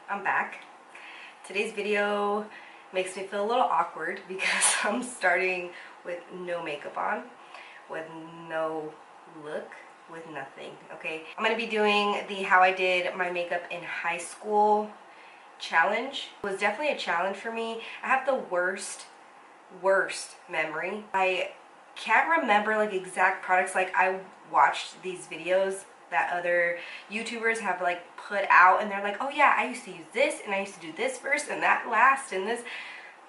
I'm back. Today's video makes me feel a little awkward because I'm starting with no makeup on, with no look, with nothing, okay? I'm gonna be doing the how I did my makeup in high school challenge. It was definitely a challenge for me. I have the worst memory. I can't remember like exact products. Like I watched these videos that other YouTubers have like put out and they're like, oh yeah, I used to use this and I used to do this first and that last and this.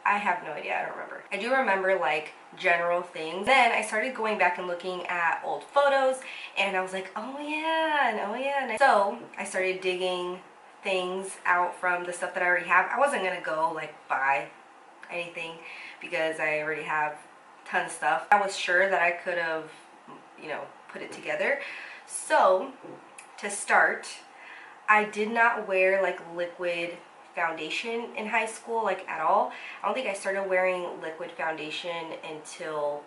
I have no idea. I don't remember. I do remember like general things. Then I started going back and looking at old photos and I was like, oh yeah, and oh yeah. And so I started digging things out from the stuff that I already have. I wasn't gonna go like buy anything because I already have tons of stuff. I was sure that I could have, you know, put it together. So to start, I did not wear like liquid foundation in high school, like at all. I don't think I started wearing liquid foundation until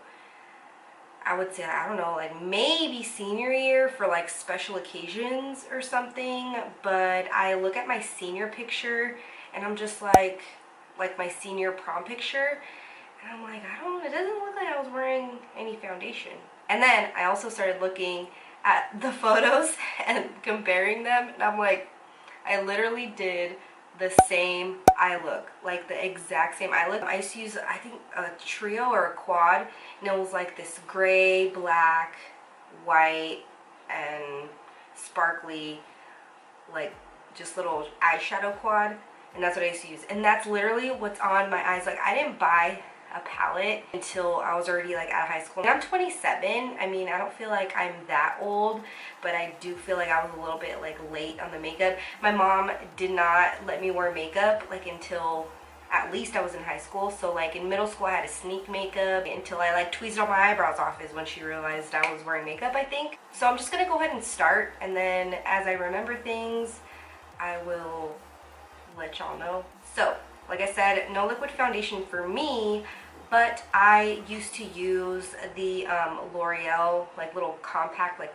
I would say, I don't know, like maybe senior year for like special occasions or something. But I look at my senior picture and I'm just like my senior prom picture, and I'm like, it doesn't look like I was wearing any foundation. And then I also started looking at the photos and comparing them, and I'm like, I literally did the same eye look, like the exact same eye look. I used to use, I think, a trio or a quad, and it was like this gray, black, white, and sparkly, like just little eyeshadow quad, and that's what I used to use. And that's literally what's on my eyes. Like I didn't buy a palette until I was already like out of high school. And I'm 27. I mean, I don't feel like I'm that old, but I do feel like I was a little bit like late on the makeup. My mom did not let me wear makeup like until at least I was in high school. So like in middle school I had to sneak makeup until I like tweezed all my eyebrows off is when she realized I was wearing makeup, I think. So I'm just gonna go ahead and start, and then as I remember things I will let y'all know. So like I said, no liquid foundation for me, but I used to use the L'Oreal like little compact like.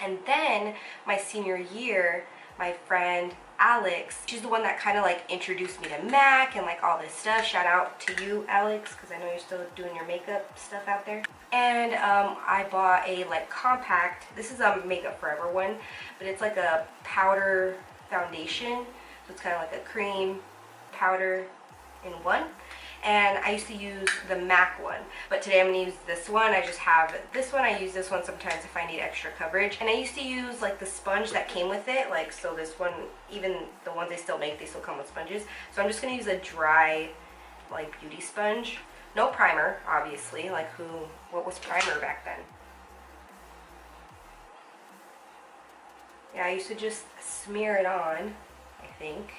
And then my senior year, my friend Alex, she's the one that kind of like introduced me to MAC and like all this stuff. Shout out to you, Alex, because I know you're still doing your makeup stuff out there. And I bought a like compact, this is a Makeup Forever one, but it's like a powder foundation. So it's kind of like a cream powder in one. And I used to use the MAC one, but today I'm going to use this one. I just have this one. I use this one sometimes if I need extra coverage. And I used to use like the sponge that came with it, like, so this one, even the ones they still make, they still come with sponges. So I'm just going to use a dry like beauty sponge. No primer, obviously. Like what was primer back then? Yeah, I used to just smear it on, I think.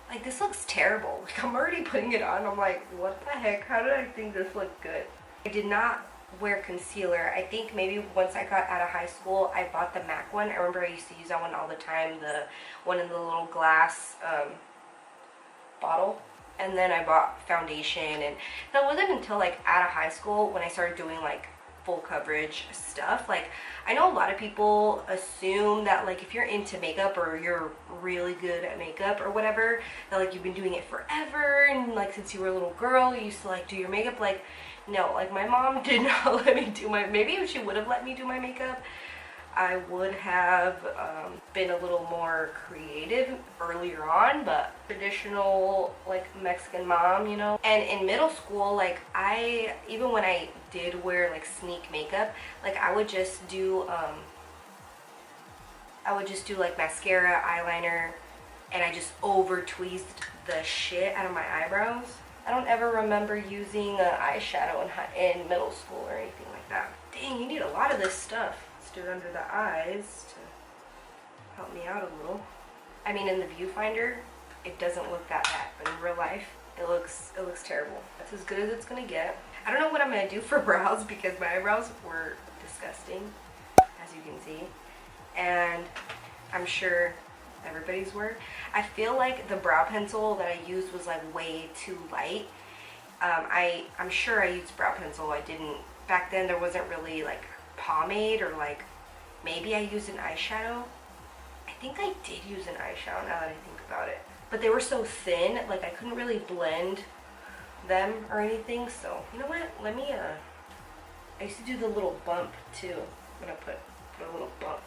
Like, this looks terrible. Like, I'm already putting it on. I'm like, what the heck? How did I think this looked good? I did not wear concealer. I think maybe once I got out of high school, I bought the MAC one. I remember I used to use that one all the time. The one in the little glass bottle. And then I bought foundation. And that wasn't until, like, out of high school when I started doing, like, full coverage stuff. Like, I know a lot of people assume that like if you're into makeup or you're really good at makeup or whatever, that like you've been doing it forever and like since you were a little girl you used to like do your makeup. Like, no, like my mom did not let me do my, maybe if she would have let me do my makeup I would have been a little more creative earlier on, but traditional like Mexican mom, you know. And in middle school, like even when I did wear like sneak makeup, like I would just do like mascara, eyeliner, and I just over tweezed the shit out of my eyebrows. I don't ever remember using eyeshadow in middle school or anything like that. Dang, you need a lot of this stuff. Do it under the eyes to help me out a little. I mean, in the viewfinder it doesn't look that bad, but in real life it looks terrible. That's as good as it's gonna get. I don't know what I'm gonna do for brows because my eyebrows were disgusting, as you can see, and I'm sure everybody's were. I feel like the brow pencil that I used was like way too light. I'm sure I used brow pencil. I didn't back then. There wasn't really like pomade, or like maybe I used an eyeshadow. I think I did use an eyeshadow now that I think about it. But they were so thin, like I couldn't really blend them or anything. So, you know what? Let me, I used to do the little bump too. I'm gonna put a little bump.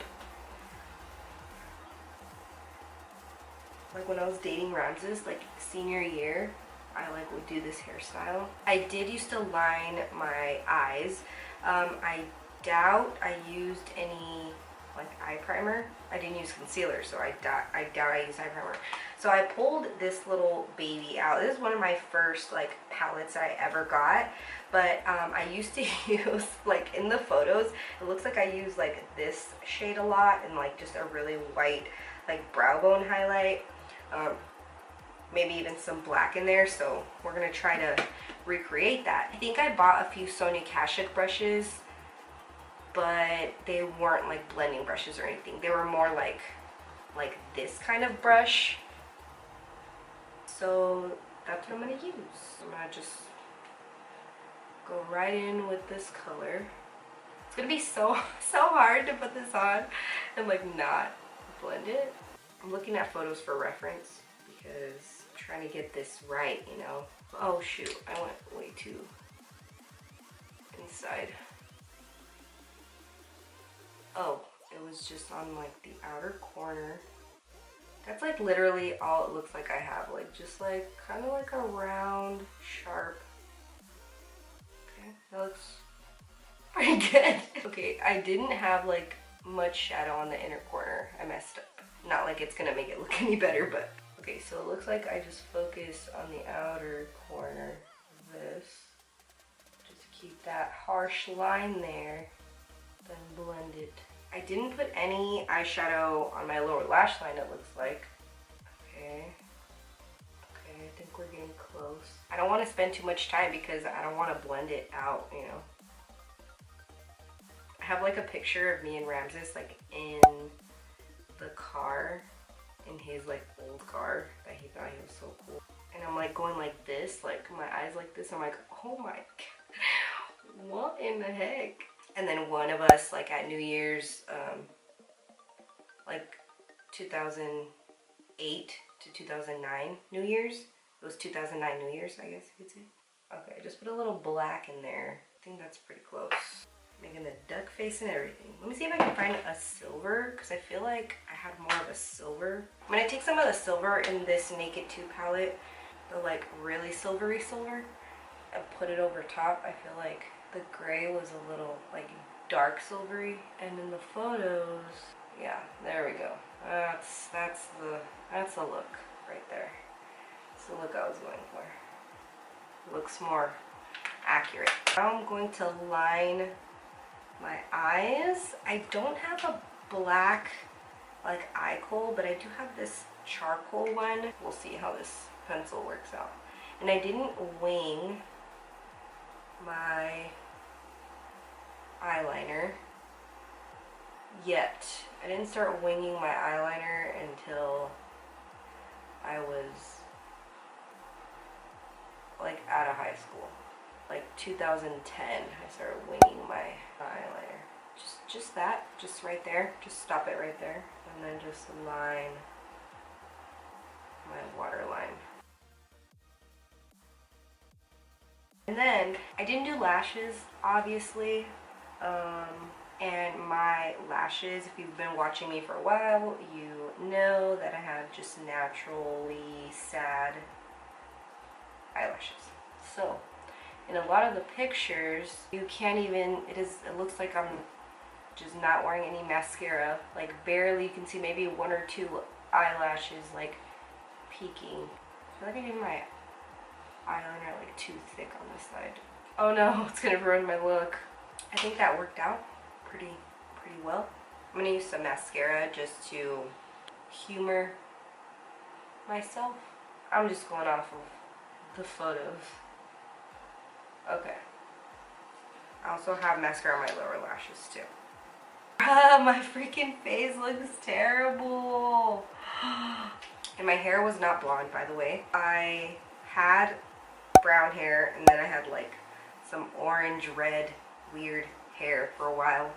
Like when I was dating Ramses, like senior year, I like would do this hairstyle. I did used to line my eyes. I doubt I used any like eye primer. I didn't use concealer, so I doubt I used eye primer. So I pulled this little baby out. This is one of my first like palettes I ever got, but I used to use, like in the photos, it looks like I use like this shade a lot and like just a really white like brow bone highlight. Maybe even some black in there, so we're gonna try to recreate that. I think I bought a few Sonia Kashuk brushes, but they weren't like blending brushes or anything. They were more like this kind of brush. So that's what I'm gonna use. I'm gonna just go right in with this color. It's gonna be so hard to put this on and like not blend it. I'm looking at photos for reference because I'm trying to get this right, you know. Oh shoot, I went way too inside. Oh, it was just on like the outer corner. That's like literally all it looks like I have. Like just like kind of like a round, sharp. Okay, that looks pretty good. Okay, I didn't have like much shadow on the inner corner. I messed up. Not like it's gonna make it look any better, but okay, so it looks like I just focus on the outer corner of this. Just keep that harsh line there, then blend it. I didn't put any eyeshadow on my lower lash line, it looks like. Okay. Okay, I think we're getting close. I don't want to spend too much time because I don't want to blend it out, you know. I have like a picture of me and Ramses like in the car, in his like old car that he thought he was so cool. And I'm like going like this, like my eyes like this. I'm like, oh my god, what in the heck? And then one of us like at New Year's, like 2008 to 2009 New Year's. It was 2009 New Year's, I guess you could say. Okay, just put a little black in there. I think that's pretty close. Making the duck face and everything. Let me see if I can find a silver, because I feel like I had more of a silver. I'm going to take some of the silver in this Naked 2 palette, the like really silvery silver, and put it over top. I feel like the gray was a little like dark silvery, and in the photos, yeah, there we go. That's the look right there. That's the look I was going for. Looks more accurate. Now I'm going to line my eyes. I don't have a black like eye kohl, but I do have this charcoal one. We'll see how this pencil works out. And I didn't wing my eyeliner yet. I didn't start winging my eyeliner until I was like out of high school. Like 2010, I started winging my eyeliner. Just that, just right there. Just stop it right there. And then just line my waterline. And then, I didn't do lashes, obviously. And my lashes, if you've been watching me for a while, you know that I have just naturally sad eyelashes. So, in a lot of the pictures, you can't even, it looks like I'm just not wearing any mascara. Like barely, you can see maybe one or two eyelashes like peeking. I feel like I did my eyeliner like too thick on this side. Oh no, it's gonna ruin my look. I think that worked out pretty well. I'm gonna use some mascara just to humor myself. I'm just going off of the photos. Okay. I also have mascara on my lower lashes too. My freaking face looks terrible. And my hair was not blonde, by the way. I had brown hair and then I had like some orange, red, weird hair for a while.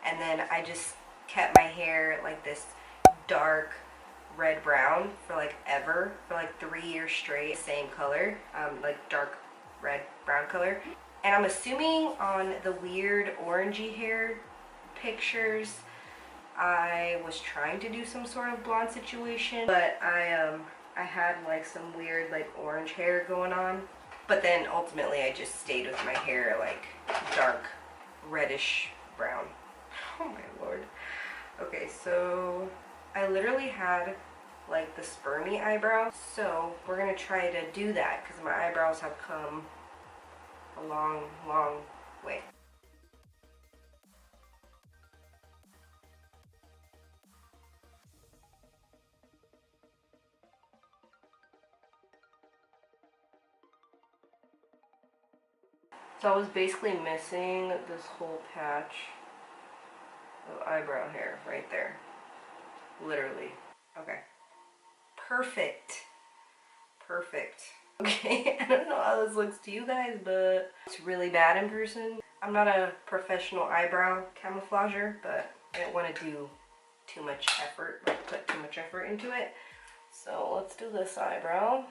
And then I just kept my hair like this dark red brown for like ever, for like 3 years straight, same color, like dark red brown color. And I'm assuming on the weird orangey hair pictures I was trying to do some sort of blonde situation, but I had like some weird like orange hair going on. But then ultimately I just stayed with my hair like dark reddish brown. Oh my lord. Okay, so I literally had like the spermy eyebrow, so we're gonna try to do that because my eyebrows have come a long way. So I was basically missing this whole patch of eyebrow hair right there. Literally. Okay. Perfect. Perfect. Okay, I don't know how this looks to you guys, but it's really bad in person. I'm not a professional eyebrow camouflager, but I didn't want to do too much effort, like put too much effort into it. So let's do this eyebrow.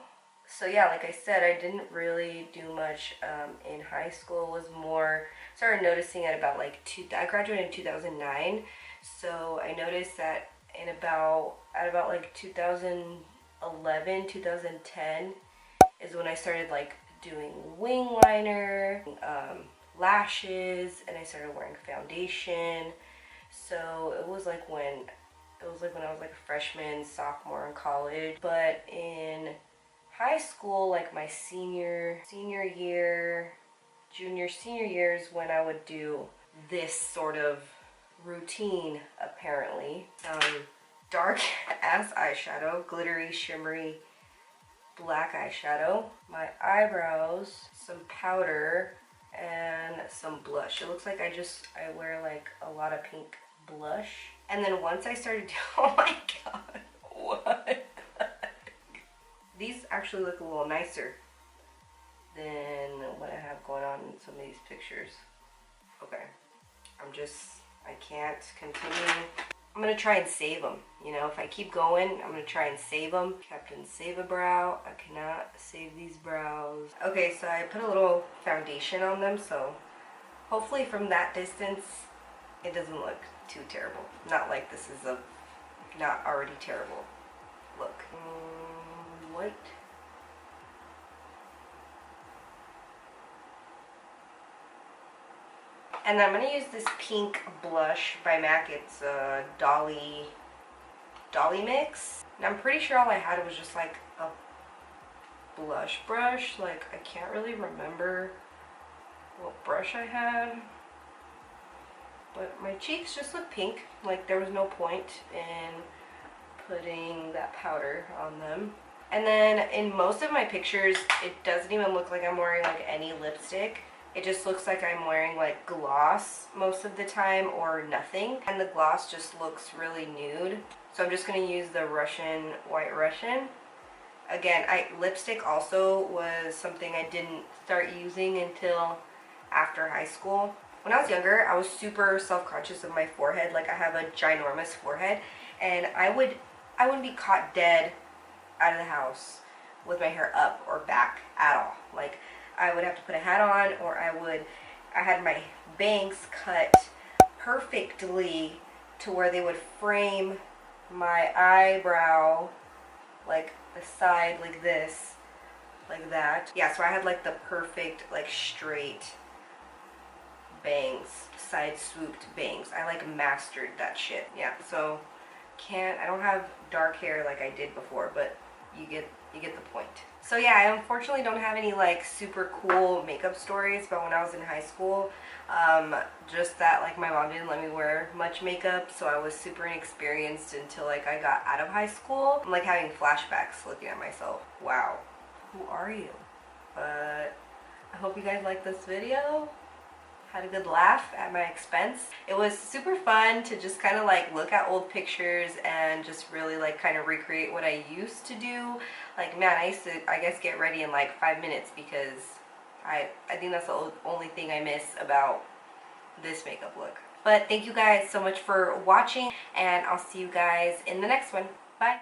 So yeah, like I said, I didn't really do much in high school. It was more, started noticing at about like, I graduated in 2009. So I noticed that at about like 2011, 2010 is when I started like doing wing liner, lashes, and I started wearing foundation. So it was like when I was like a freshman, sophomore in college. But in high school, like my senior year, junior, senior years, when I would do this sort of routine, apparently. Dark ass eyeshadow, glittery, shimmery, black eyeshadow, my eyebrows, some powder, and some blush. It looks like I wear like a lot of pink blush. And then once I started to, oh my god, what? These actually look a little nicer than what I have going on in some of these pictures. Okay, I can't continue. I'm gonna try and save them. You know, if I keep going, I'm gonna try and save them. Captain Save a Brow. I cannot save these brows. Okay, so I put a little foundation on them, so hopefully from that distance, it doesn't look too terrible. Not like this is a not already terrible look. White. And I'm gonna use this pink blush by MAC. It's a Dolly mix. And I'm pretty sure all I had was just like a blush brush. Like I can't really remember what brush I had. But my cheeks just look pink. Like there was no point in putting that powder on them. And then in most of my pictures, it doesn't even look like I'm wearing like any lipstick. It just looks like I'm wearing like gloss most of the time or nothing. And the gloss just looks really nude. So I'm just going to use the White Russian. Again, lipstick also was something I didn't start using until after high school. When I was younger, I was super self-conscious of my forehead. Like I have a ginormous forehead. And I wouldn't be caught dead out of the house with my hair up or back at all. Like I would have to put a hat on, or I had my bangs cut perfectly to where they would frame my eyebrow, like the side like this, like that. Yeah, so I had like the perfect like straight bangs, side swooped bangs. I like mastered that shit. Yeah, so I don't have dark hair like I did before, but you get the point. So yeah, I unfortunately don't have any like super cool makeup stories about when I was in high school. Just that like my mom didn't let me wear much makeup, so I was super inexperienced until like I got out of high school. I'm like having flashbacks looking at myself. Wow, who are you? But I hope you guys like this video. Had a good laugh at my expense. It was super fun to just kind of like look at old pictures and just really like kind of recreate what I used to do. Like man, I used to, I guess, get ready in like 5 minutes because I think that's the only thing I miss about this makeup look. But thank you guys so much for watching, and I'll see you guys in the next one. Bye.